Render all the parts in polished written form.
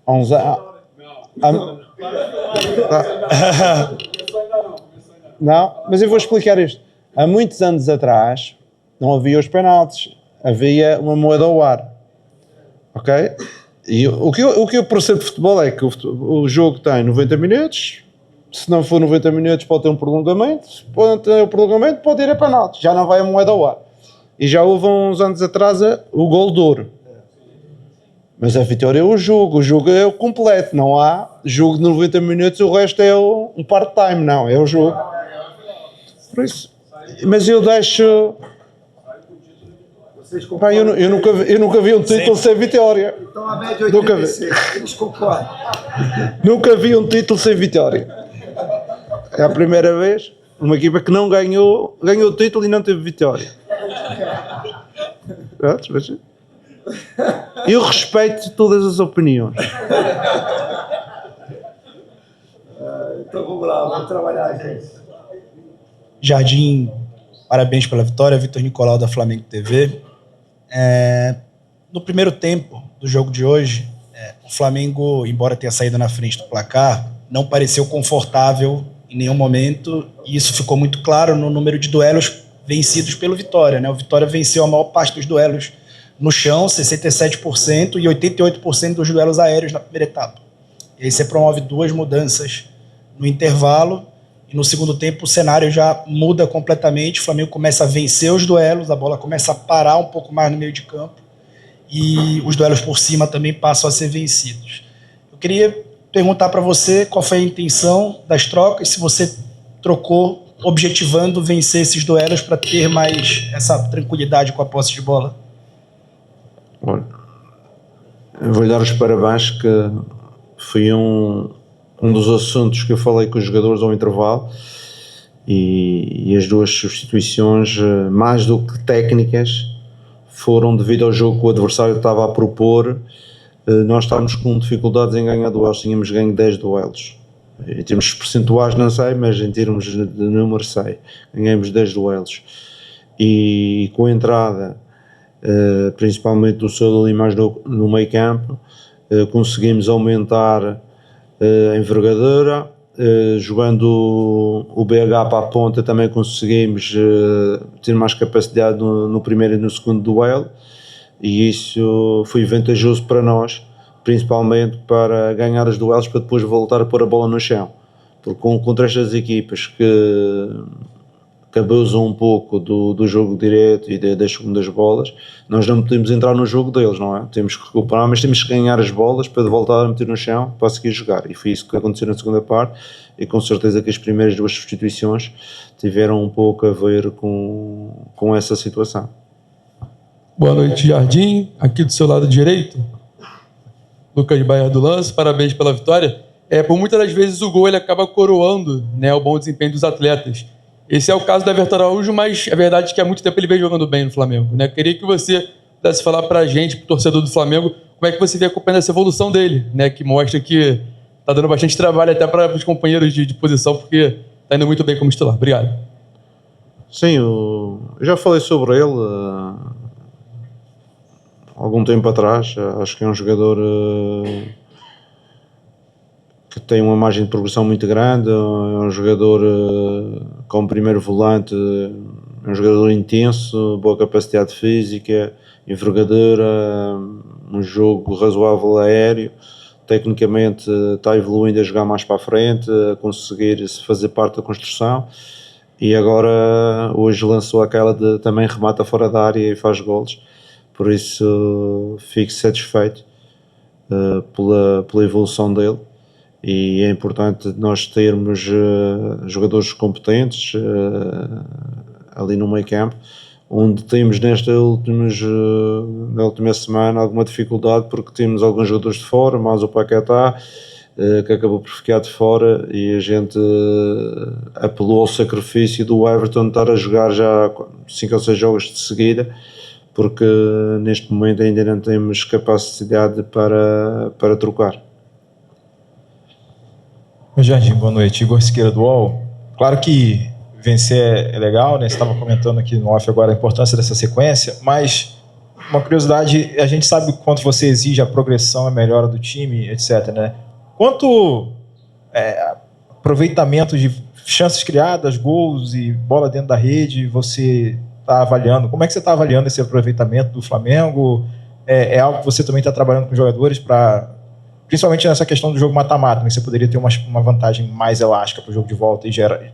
Há uns anos. Não, mas eu vou explicar isto. Há muitos anos atrás não havia os penaltis, havia uma moeda ao ar. Ok? E o que eu percebo de futebol é que o jogo tem 90 minutos, se não for 90 minutos pode ter um prolongamento, se pode ter um prolongamento pode ir a penaltis, já não vai a moeda ao ar. E já houve uns anos atrás o gol de ouro. Mas a vitória é o jogo é o completo, não há jogo de 90 minutos, o resto é um part-time, não, é o jogo. Por isso, mas eu deixo... Pá, eu nunca vi um título sem vitória. Então a média 86, eles concordam. Nunca vi um título sem vitória. É a primeira vez uma equipa que não ganhou o título e não teve vitória. Eu respeito todas as opiniões. Então vamos lá, vamos trabalhar, gente. Jardim, parabéns pela vitória. Vitor Nicolau, da Flamengo TV. No primeiro tempo do jogo de hoje, o Flamengo, embora tenha saído na frente do placar, não pareceu confortável em nenhum momento, e isso ficou muito claro no número de duelos vencidos pelo Vitória, né? O Vitória venceu a maior parte dos duelos no chão, 67%, e 88% dos duelos aéreos na primeira etapa. E aí você promove 2 mudanças no intervalo, e no segundo tempo o cenário já muda completamente, o Flamengo começa a vencer os duelos, a bola começa a parar um pouco mais no meio de campo, e os duelos por cima também passam a ser vencidos. Eu queria perguntar para você qual foi a intenção das trocas, se você trocou objetivando vencer esses duelos para ter mais essa tranquilidade com a posse de bola. Olha, eu vou-lhe dar os parabéns, que foi um dos assuntos que eu falei com os jogadores ao intervalo, e as 2 substituições, mais do que técnicas, foram devido ao jogo que o adversário estava a propor. Nós estávamos com dificuldades em ganhar duelos, tínhamos ganho 10 duelos. Em termos percentuais não sei, mas em termos de número sei. Ganhamos 10 duelos. E com a entrada, principalmente do Sousa ali mais no meio campo, conseguimos aumentar a envergadura. Jogando o BH para a ponta também conseguimos ter mais capacidade no primeiro e no segundo duelo, e isso foi vantajoso para nós, principalmente para ganhar os duelos, para depois voltar a pôr a bola no chão, porque contra estas equipas que abusam um pouco do jogo direto e das segundas bolas, nós não podemos entrar no jogo deles, não é? Temos que recuperar, mas temos que ganhar as bolas para voltar a meter no chão para seguir jogar, e foi isso que aconteceu na segunda parte, e com certeza que as primeiras 2 substituições tiveram um pouco a ver com essa situação. Boa noite, Jardim. Aqui do seu lado direito, Lucas Baia do Lance, parabéns pela vitória. Por muitas das vezes o gol ele acaba coroando, né, o bom desempenho dos atletas. Esse é o caso da Everton Araújo, mas a verdade é que há muito tempo ele vem jogando bem no Flamengo, né? Queria que você pudesse falar pra gente, pro torcedor do Flamengo, como é que você vem acompanhando essa evolução dele, né? Que mostra que tá dando bastante trabalho até para os companheiros de posição, porque tá indo muito bem como titular. Obrigado. Sim, eu já falei sobre ele algum tempo atrás. Acho que é um jogador que tem uma margem de progressão muito grande, é um jogador como primeiro volante, é um jogador intenso, boa capacidade física, envergadura, um jogo razoável aéreo, tecnicamente está evoluindo a jogar mais para a frente, a conseguir fazer parte da construção, e agora hoje lançou aquela de também remata fora da área e faz golos, por isso fico satisfeito pela evolução dele. E é importante nós termos jogadores competentes ali no meio campo, onde temos na última semana alguma dificuldade, porque temos alguns jogadores de fora, mas o Paquetá que acabou por ficar de fora, e a gente apelou ao sacrifício do Everton estar a jogar já 5 ou 6 jogos de seguida, porque neste momento ainda não temos capacidade para trocar. Jardim, boa noite. Igor Siqueira do UOL. Claro que vencer é legal, né? Você estava comentando aqui no off agora a importância dessa sequência, mas uma curiosidade, a gente sabe o quanto você exige a progressão, a melhora do time, etc, né? Quanto aproveitamento de chances criadas, gols e bola dentro da rede, você está avaliando? Como é que você está avaliando esse aproveitamento do Flamengo? É algo que você também está trabalhando com jogadores para, principalmente nessa questão do jogo mata-mata, né? Você poderia ter uma vantagem mais elástica para o jogo de volta e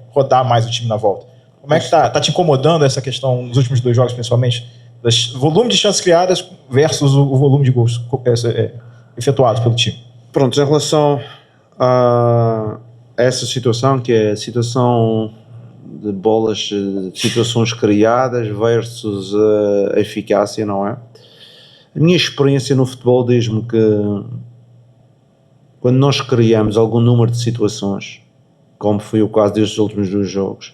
rodar mais o time na volta. Como é que tá te incomodando essa questão nos últimos 2 jogos, principalmente? O volume de chances criadas versus o volume de gols efetuados pelo time. Pronto, em relação a essa situação, que é a situação de bolas, de situações criadas versus a eficácia, não é? A minha experiência no futebol diz-me que quando nós criamos algum número de situações, como foi o caso destes últimos 2 jogos,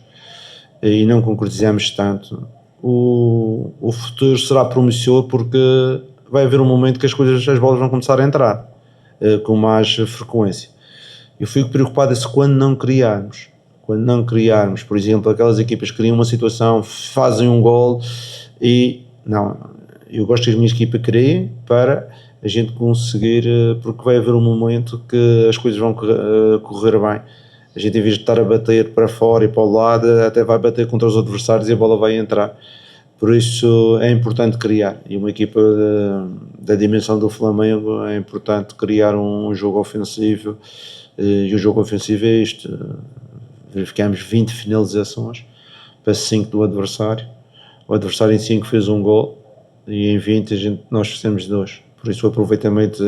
e não concretizamos tanto, o futuro será promissor, porque vai haver um momento que as bolas vão começar a entrar com mais frequência. Eu fico preocupado se quando não criarmos, por exemplo, aquelas equipas que criam uma situação, fazem um gol e não, eu gosto que as minhas equipas criem para a gente conseguir, porque vai haver um momento que as coisas vão correr bem. A gente, em vez de estar a bater para fora e para o lado, até vai bater contra os adversários e a bola vai entrar. Por isso é importante criar. E uma equipa da dimensão do Flamengo é importante criar um jogo ofensivo. E o jogo ofensivo é isto. Verificamos 20 finalizações para 5 do adversário. O adversário em 5 fez um gol e em 20 nós fizemos 2. Por isso o aproveitamento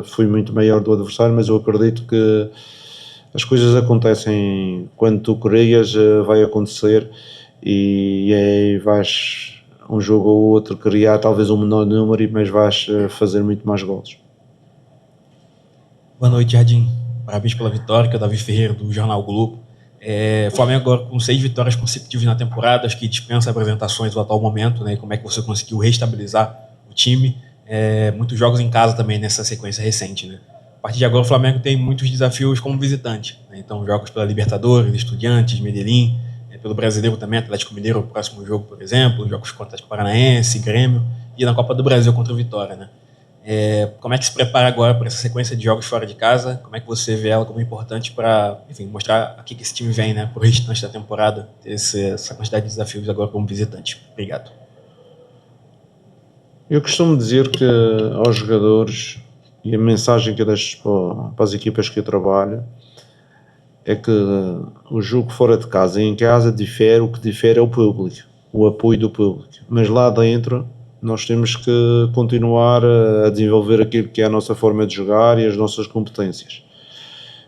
foi muito maior do adversário, mas eu acredito que as coisas acontecem quando tu crias, vai acontecer e aí vais um jogo ou outro criar talvez um menor número, mas vais fazer muito mais gols. Boa noite, Jardim. Parabéns pela vitória, que é o Davi Ferreira do Jornal Globo. Flamengo agora com 6 vitórias consecutivas na temporada, acho que dispensa apresentações do atual momento, né? Como é que você conseguiu reestabilizar o time? Muitos jogos em casa também nessa sequência recente, né? A partir de agora o Flamengo tem muitos desafios como visitante, né? Então jogos pela Libertadores, Estudiantes, Medellín, pelo Brasileiro também, Atlético Mineiro, o próximo jogo, por exemplo, jogos contra o Paranaense, Grêmio, e na Copa do Brasil contra o Vitória, né? Como é que se prepara agora para essa sequência de jogos fora de casa? Como é que você vê ela como importante para, enfim, mostrar aqui que esse time vem, né, para o restante da temporada, ter essa quantidade de desafios agora como visitante? Obrigado. Eu costumo dizer que aos jogadores, e a mensagem que eu deixo para as equipas que eu trabalho, é que o jogo fora de casa e em casa difere, o que difere é o público, o apoio do público, mas lá dentro nós temos que continuar a desenvolver aquilo que é a nossa forma de jogar e as nossas competências.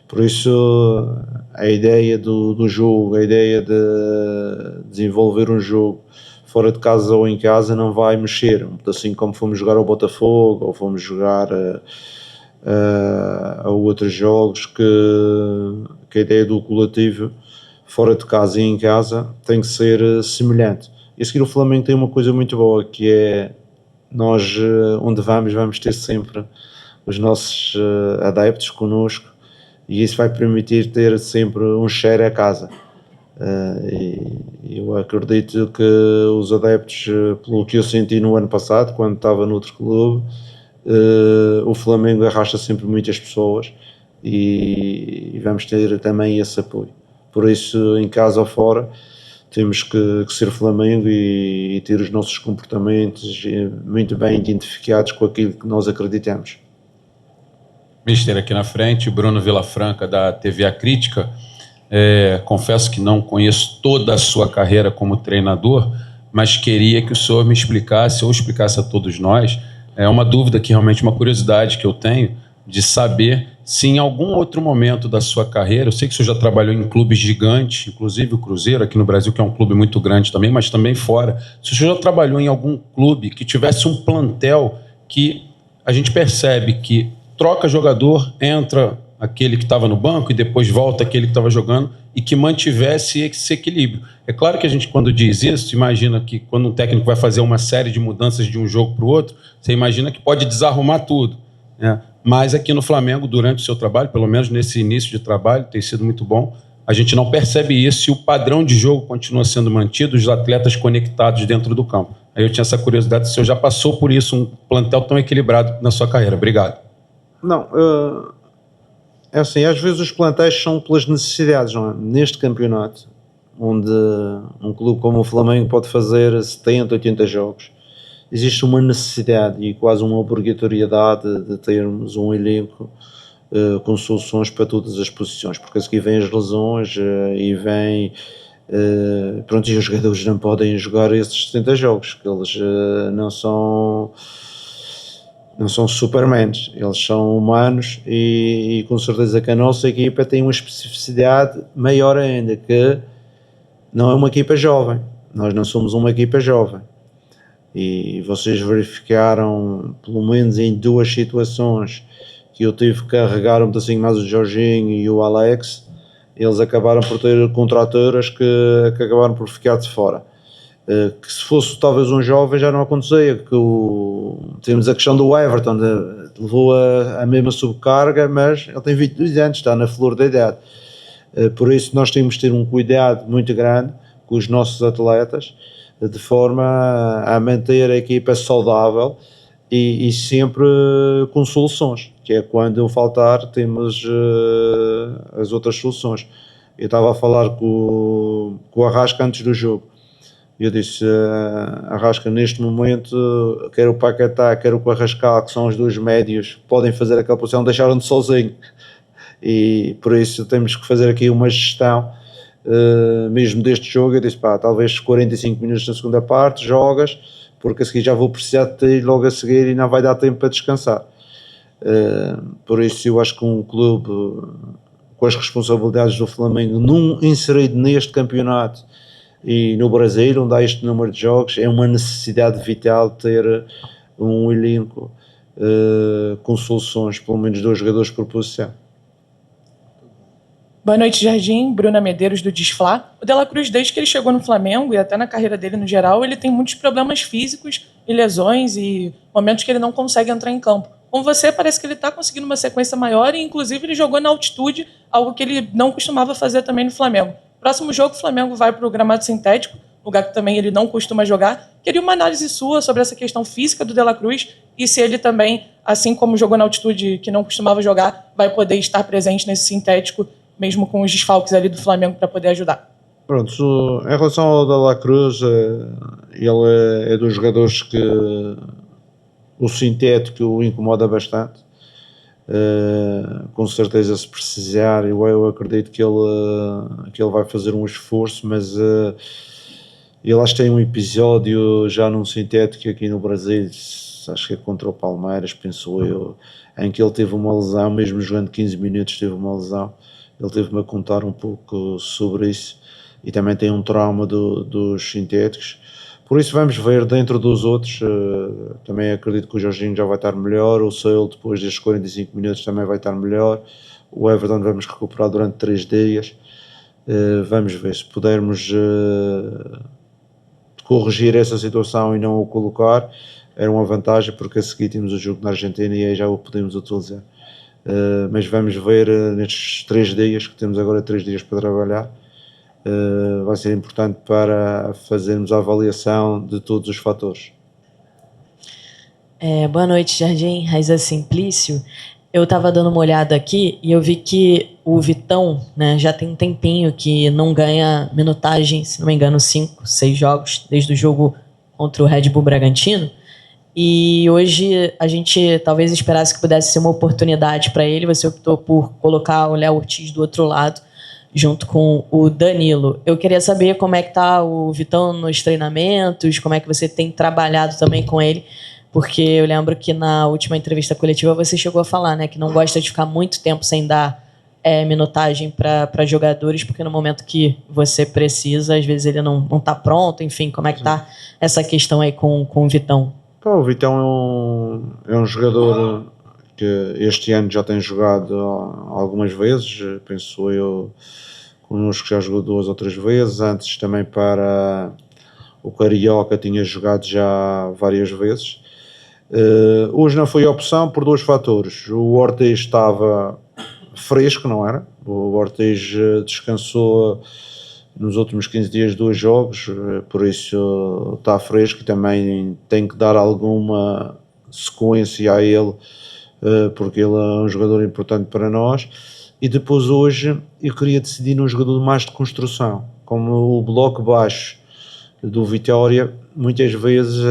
Por isso a ideia do jogo, a ideia de desenvolver um jogo fora de casa ou em casa não vai mexer, assim como fomos jogar ao Botafogo ou fomos jogar a outros jogos, que a ideia do coletivo fora de casa e em casa tem que ser semelhante. E a seguir o Flamengo tem uma coisa muito boa, que é nós onde vamos ter sempre os nossos adeptos connosco, e isso vai permitir ter sempre um share a casa. E eu acredito que os adeptos, pelo que eu senti no ano passado, quando estava noutro clube, o Flamengo arrasta sempre muitas pessoas e vamos ter também esse apoio. Por isso, em casa ou fora, temos que ser Flamengo e ter os nossos comportamentos muito bem identificados com aquilo que nós acreditamos. Mister, aqui na frente, Bruno Vilafranca, da TV A Crítica. Confesso que não conheço toda a sua carreira como treinador, mas queria que o senhor me explicasse, ou explicasse a todos nós, uma dúvida que realmente, uma curiosidade que eu tenho, de saber se em algum outro momento da sua carreira, eu sei que o senhor já trabalhou em clubes gigantes, inclusive o Cruzeiro aqui no Brasil, que é um clube muito grande também, mas também fora, se o senhor já trabalhou em algum clube que tivesse um plantel que a gente percebe que troca jogador, entra aquele que estava no banco e depois volta aquele que estava jogando, e que mantivesse esse equilíbrio. É claro que a gente, quando diz isso, imagina que quando um técnico vai fazer uma série de mudanças de um jogo para o outro, você imagina que pode desarrumar tudo, né? Mas aqui no Flamengo, durante o seu trabalho, pelo menos nesse início de trabalho, tem sido muito bom, A gente não percebe isso e o padrão de jogo continua sendo mantido, os atletas conectados dentro do campo. Aí eu tinha essa curiosidade, se o senhor já passou por isso, um plantel tão equilibrado na sua carreira. Obrigado. Não, é assim, às vezes os plantéis são pelas necessidades, não é? Neste campeonato, onde um clube como o Flamengo pode fazer 70, 80 jogos, existe uma necessidade e quase uma obrigatoriedade de termos um elenco com soluções para todas as posições, porque a seguir vêm as lesões e vem... pronto, e os jogadores não podem jogar esses 70 jogos, que eles não são supermans, eles são humanos e com certeza que a nossa equipa tem uma especificidade maior ainda, que não é uma equipa jovem, nós não somos uma equipa jovem, e vocês verificaram pelo menos em 2 situações que eu tive que carregar um pedacinho mais o Jorginho e o Alex, eles acabaram por ter contraturas que acabaram por ficar de fora. Que se fosse talvez um jovem já não acontecia, que temos a questão do Everton, levou a mesma subcarga, mas ele tem 22 anos, está na flor da idade. Por isso nós temos de ter um cuidado muito grande com os nossos atletas, de forma a manter a equipa saudável e sempre com soluções, que é quando eu faltar temos as outras soluções. Eu estava a falar com o Arrasca antes do jogo, eu disse, Arrasca, neste momento, quer o Paquetá, quer o Carrascal, que são os 2 médios, podem fazer aquela posição, deixaram-te sozinho, e por isso temos que fazer aqui uma gestão, mesmo deste jogo. Eu disse, talvez 45 minutos na segunda parte, jogas, porque a seguir já vou precisar de ter logo a seguir e não vai dar tempo para descansar. Por isso eu acho que um clube com as responsabilidades do Flamengo, inserido neste campeonato e no Brasil, onde há este número de jogos, é uma necessidade vital ter um elenco com soluções, pelo menos 2 jogadores por posição. Boa noite, Jardim. Bruna Medeiros, do Desflá. O De La Cruz, desde que ele chegou no Flamengo e até na carreira dele no geral, ele tem muitos problemas físicos e lesões e momentos que ele não consegue entrar em campo. Com você, parece que ele está conseguindo uma sequência maior e, inclusive, ele jogou na altitude, algo que ele não costumava fazer também no Flamengo. Próximo jogo, o Flamengo vai para o gramado sintético, lugar que também ele não costuma jogar. Queria uma análise sua sobre essa questão física do De La Cruz e se ele também, assim como jogou na altitude que não costumava jogar, vai poder estar presente nesse sintético, mesmo com os desfalques ali do Flamengo, para poder ajudar. Pronto, em relação ao De La Cruz, ele é dos jogadores que o sintético o incomoda bastante. Com certeza, se precisar, eu acredito que ele vai fazer um esforço, mas ele acho que tem um episódio já num sintético aqui no Brasil, acho que é contra o Palmeiras, penso eu, em que ele teve uma lesão, mesmo jogando 15 minutos teve uma lesão. Ele teve-me a contar um pouco sobre isso e também tem um trauma dos sintéticos. Por isso vamos ver dentro dos outros, também acredito que o Jorginho já vai estar melhor, o Seul depois destes 45 minutos também vai estar melhor, o Everton vamos recuperar durante 3 dias, vamos ver se pudermos corrigir essa situação e não o colocar, era uma vantagem porque a seguir temos o jogo na Argentina e aí já o podemos utilizar. Mas vamos ver nestes 3 dias, que temos agora 3 dias para trabalhar, vai ser importante para fazermos a avaliação de todos os fatores. Boa noite, Jardim. Raiza Simplício. Eu estava dando uma olhada aqui e eu vi que o Vitão, né, já tem um tempinho que não ganha minutagem, se não me engano, 5, 6 jogos, desde o jogo contra o Red Bull Bragantino. E hoje a gente talvez esperasse que pudesse ser uma oportunidade para ele. Você optou por colocar o Léo Ortiz do outro lado, junto com o Danilo. Eu queria saber como é que está o Vitão nos treinamentos, como é que você tem trabalhado também com ele, porque eu lembro que na última entrevista coletiva você chegou a falar, né, que não gosta de ficar muito tempo sem dar minutagem para jogadores, porque no momento que você precisa, às vezes ele não está pronto. Enfim, como é que está essa questão aí com o Vitão? O Vitão é um jogador que este ano já tem jogado algumas vezes, penso eu, connosco já jogou 2 ou 3 vezes, antes também para o Carioca tinha jogado já várias vezes. Hoje não foi opção por 2 fatores, o Ortiz estava fresco, não era? O Ortiz descansou nos últimos 15 dias 2 jogos, por isso está fresco e também tem que dar alguma sequência a ele, porque ele é um jogador importante para nós. E depois hoje eu queria decidir num jogador mais de construção, como o bloco baixo do Vitória. Muitas vezes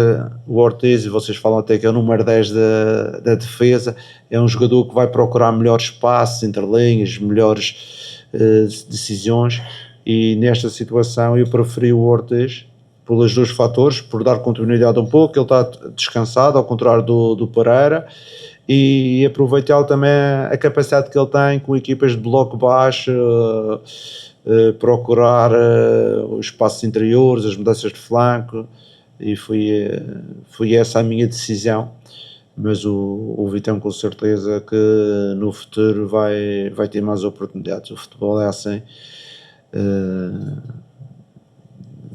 o Ortiz, e vocês falam até que é o número 10 da defesa, é um jogador que vai procurar melhores passes entre linhas, melhores decisões, e nesta situação eu preferi o Ortiz pelos 2 fatores, por dar continuidade um pouco, ele está descansado, ao contrário do Pereira, e aproveitar também a capacidade que ele tem com equipas de bloco baixo, procurar os espaços interiores, as mudanças de flanco, e foi essa a minha decisão. Mas o Vitão com certeza que no futuro vai ter mais oportunidades. O futebol é assim.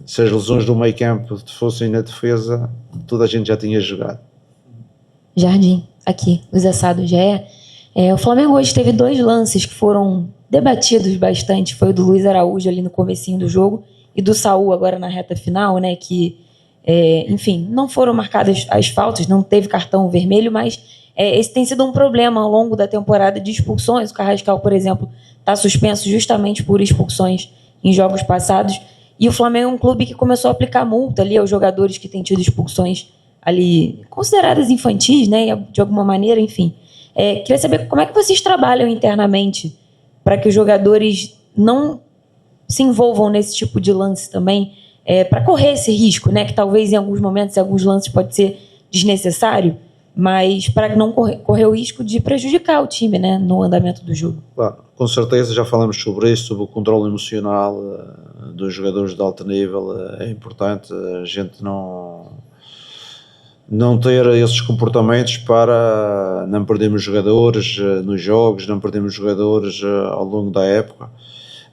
Se as lesões do meio campo fossem na defesa, toda a gente já tinha jogado. Jardim, aqui, o Zé Sá do GE. O Flamengo hoje teve 2 lances que foram debatidos bastante. Foi o do Luiz Araújo ali no comecinho do jogo e do Saul agora na reta final, né? Que, enfim, não foram marcadas as faltas, não teve cartão vermelho, mas esse tem sido um problema ao longo da temporada de expulsões. O Carrascal, por exemplo, está suspenso justamente por expulsões em jogos passados. E o Flamengo é um clube que começou a aplicar multa ali aos jogadores que têm tido expulsões ali consideradas infantis, né? De alguma maneira, enfim. Queria saber como é que vocês trabalham internamente para que os jogadores não se envolvam nesse tipo de lance também, para correr esse risco, né? Que talvez em alguns momentos, em alguns lances pode ser desnecessário, mas para não correr o risco de prejudicar o time, né, no andamento do jogo. Claro, com certeza já falamos sobre isso, sobre o controle emocional dos jogadores de alto nível. É importante a gente não ter esses comportamentos para não perdermos jogadores nos jogos, não perdermos jogadores ao longo da época.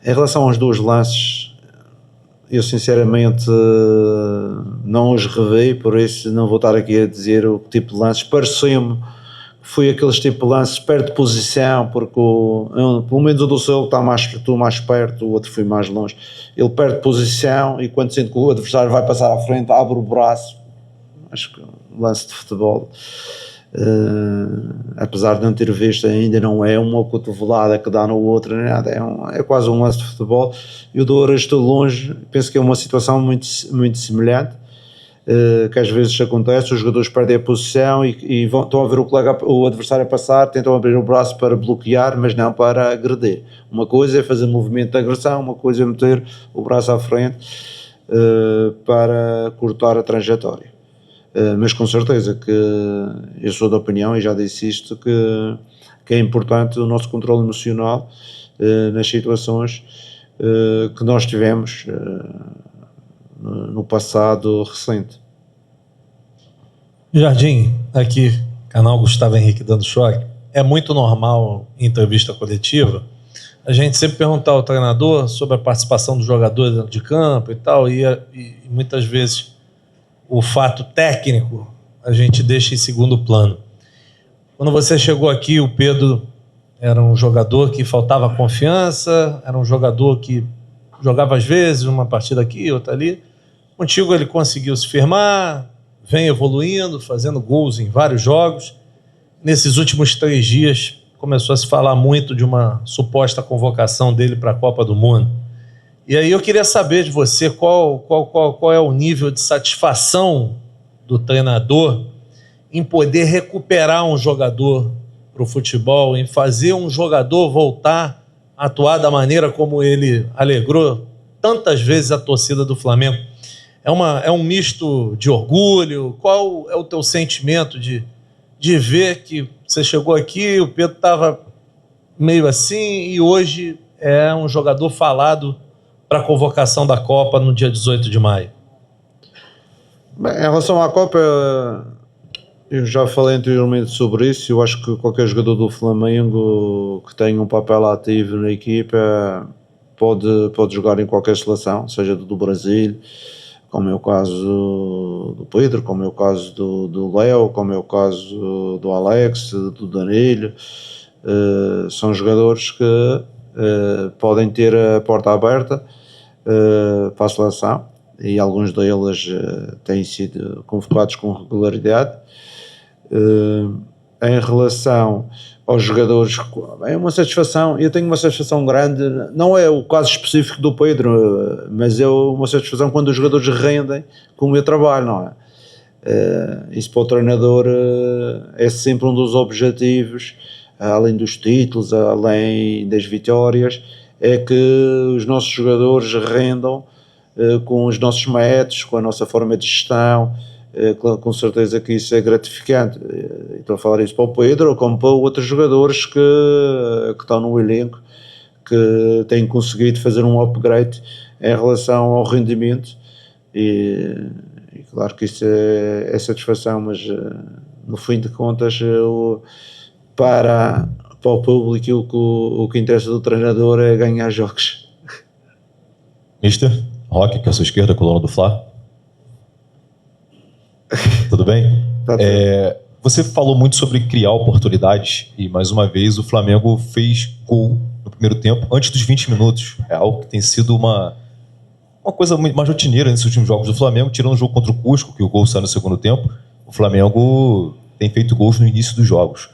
Em relação aos 2 lances, eu sinceramente não os revi, por isso não vou estar aqui a dizer o tipo de lances. Pareceu-me que foi aqueles tipo de lances perto de posição, porque pelo menos o do Sol está mais perto, o outro foi mais longe. Ele perde posição e quando sente que o adversário vai passar à frente, abre o braço. Acho que lance de futebol, apesar de não ter visto ainda, não é uma cotovelada que dá no outro, nem nada, é quase um lance de futebol. E o do Ouras estou longe, penso que é uma situação muito, muito semelhante, que às vezes acontece, os jogadores perdem a posição e estão a ver o adversário passar, tentam abrir o braço para bloquear, mas não para agredir. Uma coisa é fazer movimento de agressão, uma coisa é meter o braço à frente para cortar a trajetória. Mas com certeza que eu sou da opinião, e já disse isto, que é importante o nosso controle emocional nas situações que nós tivemos no passado recente. Jardim, aqui, canal Gustavo Henrique dando choque. É muito normal em entrevista coletiva a gente sempre perguntar ao treinador sobre a participação dos jogadores dentro de campo e tal, e muitas vezes o fato técnico a gente deixa em segundo plano. Quando você chegou aqui, o Pedro era um jogador que faltava confiança, era um jogador que jogava às vezes uma partida aqui, outra ali. Contigo ele conseguiu se firmar, vem evoluindo, fazendo gols em vários jogos. Nesses últimos 3 dias começou a se falar muito de uma suposta convocação dele para a Copa do Mundo. E aí eu queria saber de você qual é o nível de satisfação do treinador em poder recuperar um jogador para o futebol, em fazer um jogador voltar a atuar da maneira como ele alegrou tantas vezes a torcida do Flamengo. É um misto de orgulho? Qual é o teu sentimento de ver que você chegou aqui, o Pedro estava meio assim e hoje é um jogador falado para a convocação da Copa no dia 18 de maio? Bem, em relação à Copa, eu já falei anteriormente sobre isso. Eu acho que qualquer jogador do Flamengo que tenha um papel ativo na equipa pode jogar em qualquer seleção, seja do Brasil, como é o caso do Pedro, como é o caso do Léo, como é o caso do Alex, do Danilo. São jogadores que podem ter a porta aberta para a seleção, e alguns deles têm sido convocados com regularidade. Em relação aos jogadores, é uma satisfação. Eu tenho uma satisfação grande, não é o caso específico do Pedro, mas é uma satisfação quando os jogadores rendem com o meu trabalho, não é? Isso para o treinador é sempre um dos objetivos, além dos títulos, além das vitórias, é que os nossos jogadores rendam com os nossos métodos, com a nossa forma de gestão. Com certeza que isso é gratificante. Estou a falar isso para o Pedro, como para outros jogadores que estão no elenco, que têm conseguido fazer um upgrade em relação ao rendimento, e claro que isso é satisfação, mas no fim de contas para o público o que interessa do treinador é ganhar jogos. Mister Roque, que é a sua esquerda, coluna do Fla. Tudo bem? Tá tudo. Você falou muito sobre criar oportunidades e, mais uma vez, o Flamengo fez gol no primeiro tempo, antes dos 20 minutos. É algo que tem sido uma coisa mais rotineira nesses últimos jogos do Flamengo, tirando o jogo contra o Cusco, que o gol saiu no segundo tempo. O Flamengo tem feito gols no início dos jogos.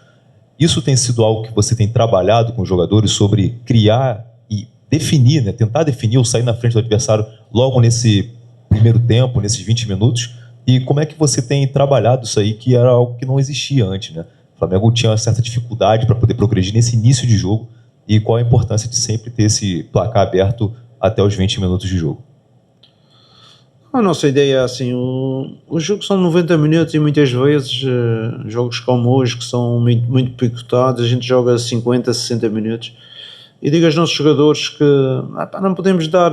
Isso tem sido algo que você tem trabalhado com os jogadores sobre criar e definir, né? Tentar definir ou sair na frente do adversário logo nesse primeiro tempo, nesses 20 minutos. E como é que você tem trabalhado isso aí, que era algo que não existia antes, né? O Flamengo tinha uma certa dificuldade para poder progredir nesse início de jogo, e qual a importância de sempre ter esse placar aberto até os 20 minutos de jogo? A nossa ideia é assim, os jogos são 90 minutos e muitas vezes jogos como hoje, que são muito picotados, a gente joga 50, 60 minutos, e digo aos nossos jogadores que não podemos dar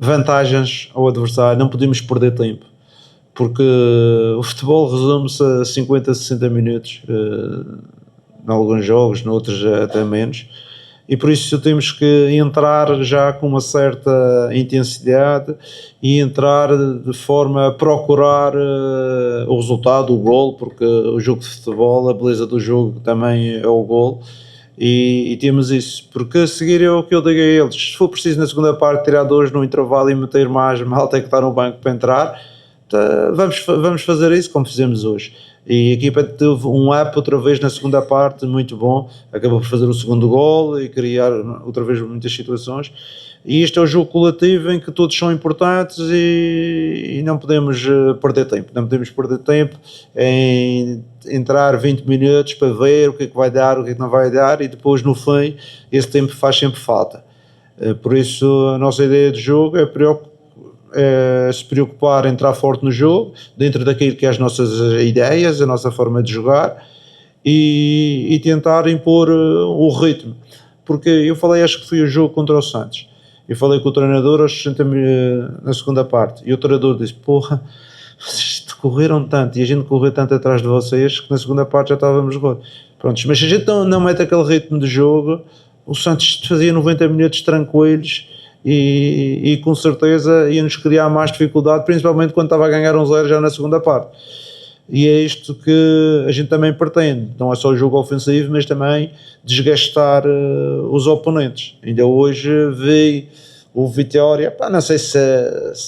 vantagens ao adversário, não podemos perder tempo, porque o futebol resume-se a 50, 60 minutos, em alguns jogos, noutros até menos, e por isso temos que entrar já com uma certa intensidade e entrar de forma a procurar o resultado, o golo, porque o jogo de futebol, a beleza do jogo também é o golo. E temos isso, porque a seguir é o que eu digo a eles: se for preciso na segunda parte tirar 2 no intervalo e meter mais malta que está no banco para entrar, vamos fazer isso como fizemos hoje. E a equipa teve um up outra vez na segunda parte, muito bom, acabou por fazer o segundo gol e criar outra vez muitas situações. E este é o jogo coletivo em que todos são importantes e não podemos perder tempo. Não podemos perder tempo em entrar 20 minutos para ver o que é que vai dar, o que é que não vai dar, e depois no fim esse tempo faz sempre falta. Por isso a nossa ideia de jogo é se preocupar, entrar forte no jogo, dentro daquilo que é as nossas ideias, a nossa forma de jogar, e tentar impor o ritmo. Porque eu falei, acho que foi o jogo contra o Santos, eu falei com o treinador aos 60 na segunda parte, e o treinador disse: porra, vocês correram tanto e a gente correu tanto atrás de vocês que na segunda parte já estávamos gol. Pronto, mas se a gente não mete aquele ritmo de jogo, o Santos fazia 90 minutos tranquilos e com certeza ia-nos criar mais dificuldade, principalmente quando estava a ganhar 1-0 já na segunda parte. E é isto que a gente também pretende, não é só o jogo ofensivo, mas também desgastar os oponentes. Ainda hoje vi o Vitória, não sei se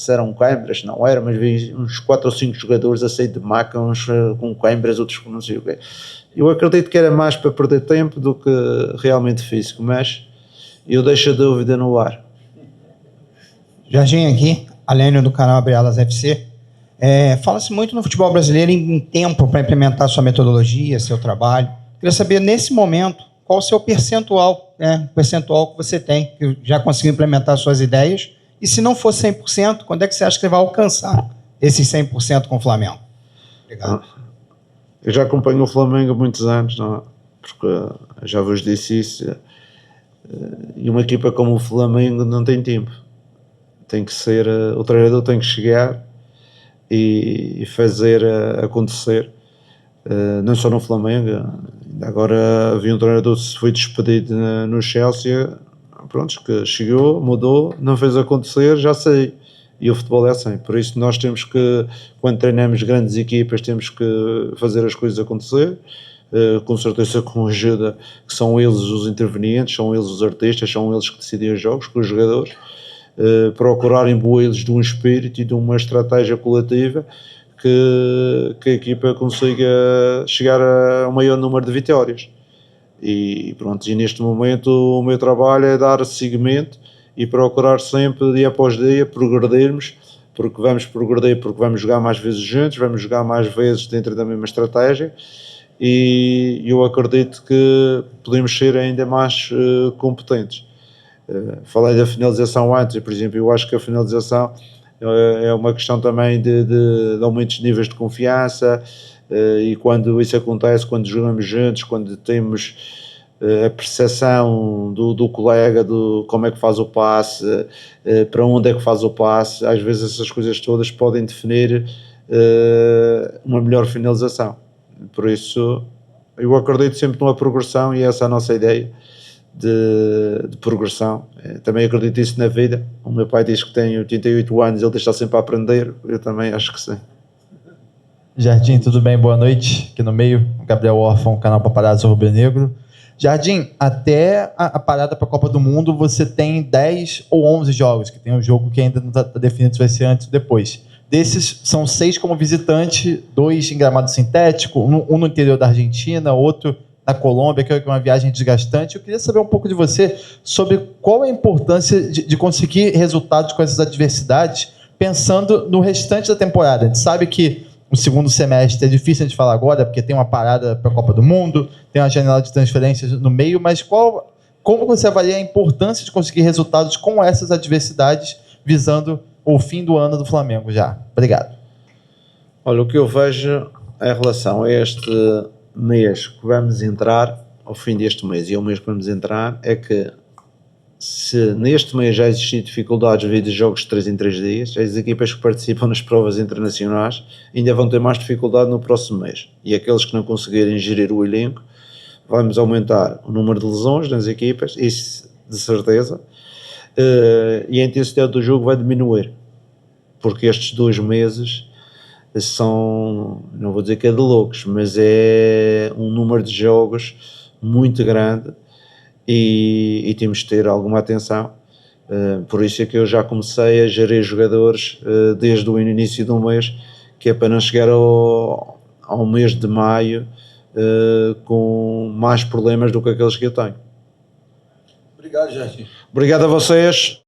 eram câimbras, não era, mas vi uns 4 ou 5 jogadores a sair de maca, uns com câimbras, outros com não sei o quê. Eu acredito que era mais para perder tempo do que realmente físico, mas eu deixo a dúvida no ar. Jorginho aqui, Alênio do canal Abre Alas FC. Fala-se muito no futebol brasileiro em tempo para implementar sua metodologia, seu trabalho. Queria saber, nesse momento, qual o seu percentual, o percentual que você tem, que já conseguiu implementar suas ideias, e se não for 100%, quando é que você acha que você vai alcançar esses 100% com o Flamengo? Obrigado. Eu já acompanho o Flamengo há muitos anos, não é? Porque já vos disse isso, e uma equipa como o Flamengo não tem tempo. Tem que ser, o treinador tem que chegar e fazer acontecer, não só no Flamengo. Agora havia um treinador que foi despedido no Chelsea, pronto, que chegou, mudou, não fez acontecer, já sei. E o futebol é assim, por isso nós temos que, quando treinamos grandes equipas, temos que fazer as coisas acontecer, com certeza com ajuda, que são eles os intervenientes, são eles os artistas, são eles que decidem os jogos, com os jogadores, procurar imbuí-los de um espírito e de uma estratégia coletiva que a equipa consiga chegar a maior número de vitórias. E pronto, e neste momento o meu trabalho é dar seguimento e procurar sempre, dia após dia, progredirmos, porque vamos progredir, porque vamos jogar mais vezes juntos, vamos jogar mais vezes dentro da mesma estratégia, e eu acredito que podemos ser ainda mais competentes. Falei da finalização antes, por exemplo, eu acho que a finalização é uma questão também de aumentos de níveis de confiança, e quando isso acontece, quando jogamos juntos, quando temos a percepção do colega, do como é que faz o passe, para onde é que faz o passe, às vezes essas coisas todas podem definir uma melhor finalização. Por isso, eu acredito sempre numa progressão, e essa é a nossa ideia de progressão. Também acredito isso na vida. O meu pai diz que tem 88 anos, ele está sempre a aprender, eu também acho que sim. Jardim, tudo bem? Boa noite. Aqui no meio, Gabriel Órfão, canal Paparazzo Rubro-Negro. Jardim, até a parada para a Copa do Mundo você tem 10 ou 11 jogos, que tem um jogo que ainda não está definido se vai ser antes ou depois. Desses, são 6 como visitante, 2 em gramado sintético, um no interior da Argentina, outro na Colômbia, que é uma viagem desgastante. Eu queria saber um pouco de você sobre qual é a importância de conseguir resultados com essas adversidades, pensando no restante da temporada. A gente sabe que o segundo semestre é difícil de falar agora, porque tem uma parada para a Copa do Mundo, tem uma janela de transferências no meio, mas como você avalia a importância de conseguir resultados com essas adversidades, visando o fim do ano do Flamengo já? Obrigado. Olha, o que eu vejo em relação a este mês que vamos entrar, ao fim deste mês e ao mês que vamos entrar, é que se neste mês já existem dificuldades devido a jogos de 3 em 3 dias, as equipas que participam nas provas internacionais ainda vão ter mais dificuldade no próximo mês. E aqueles que não conseguirem gerir o elenco, vamos aumentar o número de lesões nas equipas, isso de certeza, e a intensidade do jogo vai diminuir, porque estes 2 meses são, não vou dizer que é de loucos, mas é um número de jogos muito grande, e temos de ter alguma atenção. Por isso é que eu já comecei a gerir jogadores desde o início do mês, que é para não chegar ao mês de maio com mais problemas do que aqueles que eu tenho. Obrigado, Jardim. Obrigado a vocês.